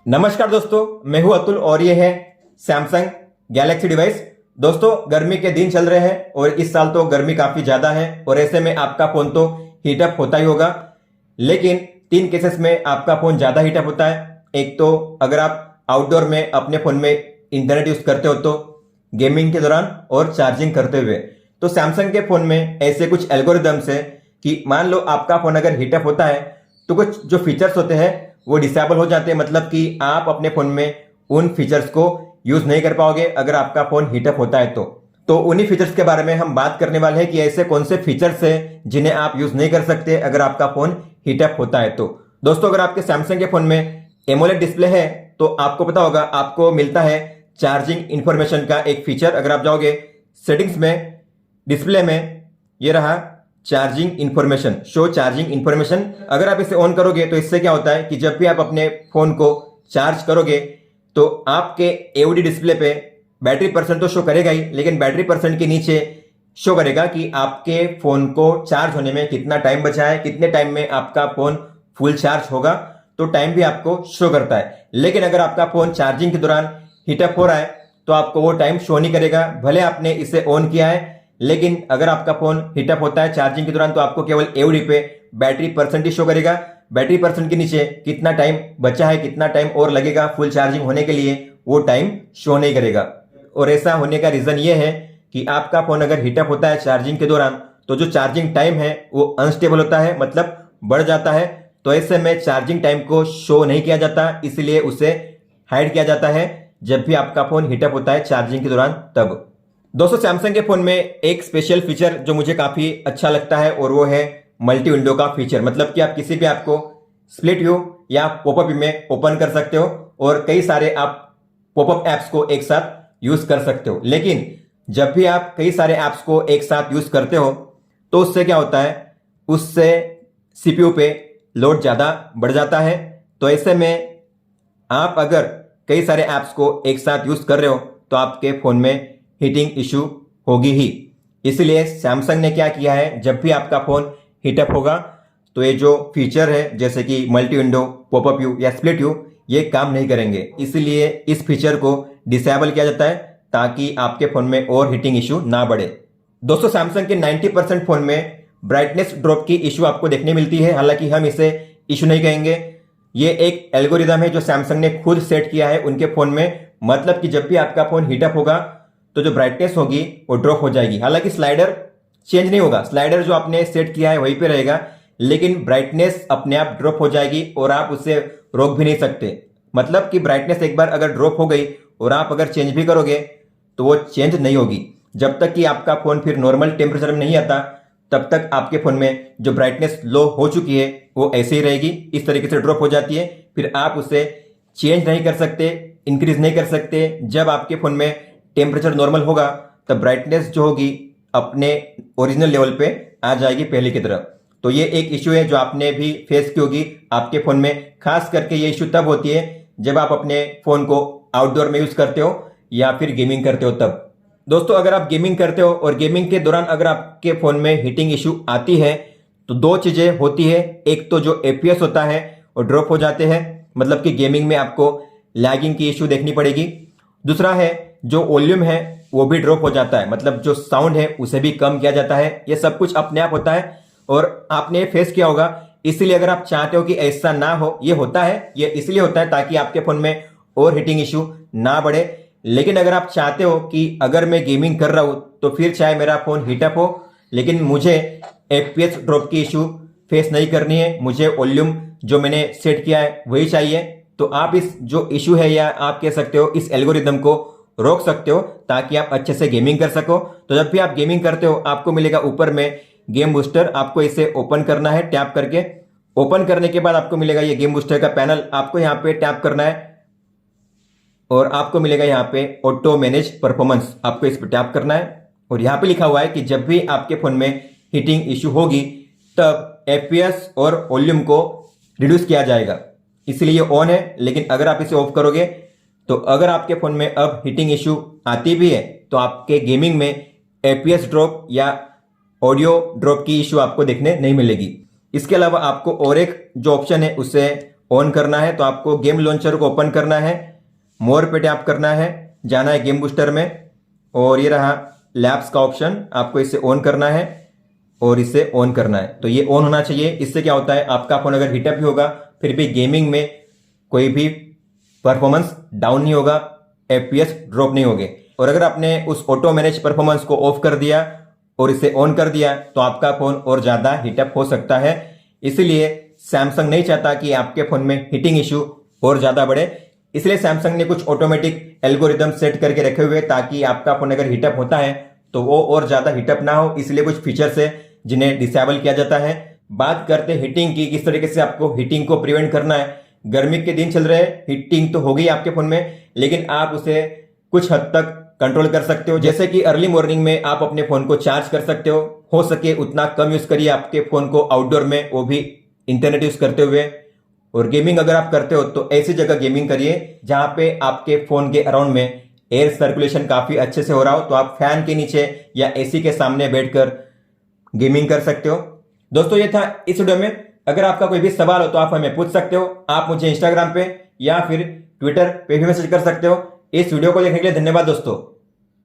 नमस्कार दोस्तों, मैं हूं अतुल और ये है सैमसंग गैलेक्सी डिवाइस। दोस्तों, गर्मी के दिन चल रहे हैं और इस साल तो गर्मी काफी ज्यादा है और ऐसे में आपका फोन तो हीटअप होता ही होगा। लेकिन 3 केसेस में आपका फोन ज्यादा हीटअप होता है। एक तो अगर आप आउटडोर में अपने फोन में इंटरनेट यूज करते हो तो गेमिंग के दौरान और चार्जिंग करते हुए। तो सैमसंग के फोन में ऐसे कुछ एल्गोरिदम्स है कि मान लो आपका फोन अगर हीटअप होता है तो कुछ जो फीचर्स होते हैं वो डिसेबल हो जाते हैं, मतलब कि आप अपने फोन में उन फीचर्स को यूज नहीं कर पाओगे अगर आपका फोन हीटअप होता है तो उन्हीं फीचर्स के बारे में हम बात करने वाले हैं कि ऐसे कौन से फीचर्स हैं जिन्हें आप यूज नहीं कर सकते अगर आपका फोन हीटअप होता है। तो दोस्तों, अगर आपके सैमसंग के फोन में एमोलेड डिस्प्ले है तो आपको पता होगा आपको मिलता है चार्जिंग इंफॉर्मेशन का एक फीचर। अगर आप जाओगे सेटिंग्स में, डिस्प्ले में, ये रहा charging information, show charging information. अगर आप इसे ऑन करोगे तो इससे क्या होता है कि जब भी आप अपने फोन को चार्ज करोगे तो आपके एओडी डिस्प्ले पे बैटरी परसेंट तो शो करेगा ही, लेकिन बैटरी परसेंट के नीचे शो करेगा कि आपके फोन को चार्ज होने में कितना टाइम बचा है, कितने टाइम में आपका फोन फुल चार्ज होगा, तो टाइम भी आपको शो करता है। लेकिन अगर आपका फोन चार्जिंग के दौरान हीटअप हो रहा है तो आपको वो टाइम शो नहीं करेगा, भले आपने इसे ऑन किया है। लेकिन अगर आपका फोन हीटअप होता है चार्जिंग के दौरान तो आपको केवल एओडी पे बैटरी परसेंट ही शो करेगा। बैटरी परसेंट के नीचे कितना टाइम बचा है, कितना टाइम और लगेगा फुल चार्जिंग होने के लिए, वो टाइम शो नहीं करेगा। और ऐसा होने का रीजन ये है कि आपका फोन अगर हीटअप होता है चार्जिंग के दौरान तो जो चार्जिंग टाइम है वो अनस्टेबल होता है, मतलब बढ़ जाता है। तो ऐसे में चार्जिंग टाइम को शो नहीं किया जाता, इसलिए उसे हाइड किया जाता है जब भी आपका फोन हीटअप होता है चार्जिंग के दौरान तब। दोस्तों, सैमसंग के फोन में एक स्पेशल फीचर जो मुझे काफी अच्छा लगता है और वो है मल्टी विंडो का फीचर। मतलब कि आप किसी भी ऐप को स्प्लिट व्यू या पॉपअप व्यू में ओपन कर सकते हो और कई सारे आप पॉपअप एप्स को एक साथ यूज कर सकते हो। लेकिन जब भी आप कई सारे एप्स को एक साथ यूज करते हो तो उससे क्या होता है, उससे सीपीयू पे लोड ज्यादा बढ़ जाता है। तो ऐसे में आप अगर कई सारे एप्स को एक साथ यूज कर रहे हो तो आपके फोन में हीटिंग इशू होगी ही। इसलिए सैमसंग ने क्या किया है, जब भी आपका फोन हीटअप होगा तो ये जो फीचर है जैसे कि मल्टी विंडो, पॉपअप व्यू या स्प्लिट व्यू, ये काम नहीं करेंगे। इसलिए इस फीचर को डिसेबल किया जाता है ताकि आपके फोन में और हीटिंग इशू ना बढ़े। दोस्तों, सैमसंग के 90% फोन में ब्राइटनेस ड्रॉप की इशू आपको देखने मिलती है। हालांकि हम इसे इशू नहीं कहेंगे, ये एक एल्गोरिदम है जो सैमसंग ने खुद सेट किया है उनके फोन में। मतलब कि जब भी आपका फोन हीटअप होगा तो जो ब्राइटनेस होगी वो ड्रॉप हो जाएगी। हालांकि स्लाइडर चेंज नहीं होगा, स्लाइडर जो आपने सेट किया है वहीं पे रहेगा, लेकिन ब्राइटनेस अपने आप ड्रॉप हो जाएगी और आप उसे रोक भी नहीं सकते। मतलब कि ब्राइटनेस एक बार अगर ड्रॉप हो गई और आप अगर चेंज भी करोगे तो वो चेंज नहीं होगी। जब तक कि आपका फोन फिर नॉर्मल टेम्परेचर में नहीं आता तब तक आपके फोन में जो ब्राइटनेस लो हो चुकी है वो ऐसे ही रहेगी, इस तरीके से ड्रॉप हो जाती है। फिर आप उसे चेंज नहीं कर सकते, इंक्रीज नहीं कर सकते। जब आपके फोन में टेम्परेचर नॉर्मल होगा तब ब्राइटनेस जो होगी अपने ओरिजिनल लेवल पे आ जाएगी पहले की तरह। तो ये एक इश्यू है जो आपने भी फेस की होगी आपके फोन में। खास करके ये इश्यू तब होती है जब आप अपने फोन को आउटडोर में यूज करते हो या फिर गेमिंग करते हो तब। दोस्तों, अगर आप गेमिंग करते हो और गेमिंग के दौरान अगर आपके फोन में हीटिंग इश्यू आती है तो दो चीजें होती है। एक तो जो एपीएस होता है वो ड्रॉप हो जाते हैं, मतलब कि गेमिंग में आपको लैगिंग की इश्यू देखनी पड़ेगी। दूसरा है जो वॉल्यूम है वो भी ड्रॉप हो जाता है, मतलब जो साउंड है उसे भी कम किया जाता है। ये सब कुछ अपने आप होता है और आपने फेस किया होगा। इसलिए अगर आप चाहते हो कि ऐसा ना हो, ये होता है, ये इसलिए होता है ताकि आपके फोन में और हीटिंग इशू ना बढ़े। लेकिन अगर आप चाहते हो कि अगर मैं गेमिंग कर रहा हूं तो फिर चाहे मेरा फोन हीटअप हो लेकिन मुझे एफपीएस ड्रॉप की इशू फेस नहीं करनी है, मुझे वॉल्यूम जो मैंने सेट किया है वही चाहिए, तो आप इस जो इशू है या आप कह सकते हो इस एल्गोरिदम को रोक सकते हो ताकि आप अच्छे से गेमिंग कर सको। तो जब भी आप गेमिंग करते हो आपको मिलेगा ऊपर में गेम बूस्टर, आपको इसे ओपन करना है टैप करके। ओपन करने के बाद आपको मिलेगा ये गेम बूस्टर का पैनल, आपको यहाँ पे टैप करना है और आपको मिलेगा यहाँ पे ऑटो मैनेज परफॉर्मेंस, आपको इस पर टैप करना है। और यहाँ पे लिखा हुआ है कि जब भी आपके फोन में हीटिंग इश्यू होगी तब एफपीएस और वॉल्यूम को रिड्यूस किया जाएगा, इसलिए ये ऑन है। लेकिन अगर आप इसे ऑफ करोगे तो अगर आपके फोन में अब हीटिंग इश्यू आती भी है तो आपके गेमिंग में एपीएस ड्रॉप या ऑडियो ड्रॉप की इश्यू आपको देखने नहीं मिलेगी। इसके अलावा आपको और एक जो ऑप्शन है उसे ऑन करना है तो आपको गेम लॉन्चर को ओपन करना है, मोर पे टैप करना है, जाना है गेम बूस्टर में और ये रहा लैब्स का ऑप्शन, आपको इसे ऑन करना है और इसे ऑन करना है। तो ये ऑन होना चाहिए। इससे क्या होता है, आपका फोन अगर हीटअप भी होगा फिर भी गेमिंग में कोई भी परफॉर्मेंस डाउन नहीं होगा, एफपीएस ड्रॉप नहीं होगे। और अगर आपने उस ऑटो मैनेज परफॉर्मेंस को ऑफ कर दिया और इसे ऑन कर दिया तो आपका फोन और ज्यादा हीटअप हो सकता है। इसलिए सैमसंग नहीं चाहता कि आपके फोन में हीटिंग इश्यू और ज्यादा बढ़े, इसलिए सैमसंग ने कुछ ऑटोमेटिक एल्गोरिदम सेट करके रखे हुए ताकि आपका फोन अगर हीटअप होता है तो वो और ज्यादा हीटअप ना हो। इसलिए कुछ फीचर्स है जिन्हें डिसेबल किया जाता है। बात करते हैं हीटिंग की, किस तरीके से आपको हीटिंग को प्रिवेंट करना है। गर्मी के दिन चल रहे हैं, हीटिंग तो होगी आपके फोन में, लेकिन आप उसे कुछ हद तक कंट्रोल कर सकते हो। जैसे कि अर्ली मॉर्निंग में आप अपने फोन को चार्ज कर सकते हो सके उतना कम यूज करिए आपके फोन को आउटडोर में, वो भी इंटरनेट यूज करते हुए। और गेमिंग अगर आप करते हो तो ऐसी जगह गेमिंग करिए जहां पे आपके फोन के अराउंड में एयर सर्कुलेशन काफी अच्छे से हो रहा हो, तो आप फैन के नीचे या एसी के सामने बैठकर गेमिंग कर सकते हो। दोस्तों ये था इस वीडियो में। अगर आपका कोई भी सवाल हो तो आप हमें पूछ सकते हो। आप मुझे इंस्टाग्राम पे या फिर ट्विटर पे भी मैसेज कर सकते हो। इस वीडियो को देखने के लिए धन्यवाद दोस्तों।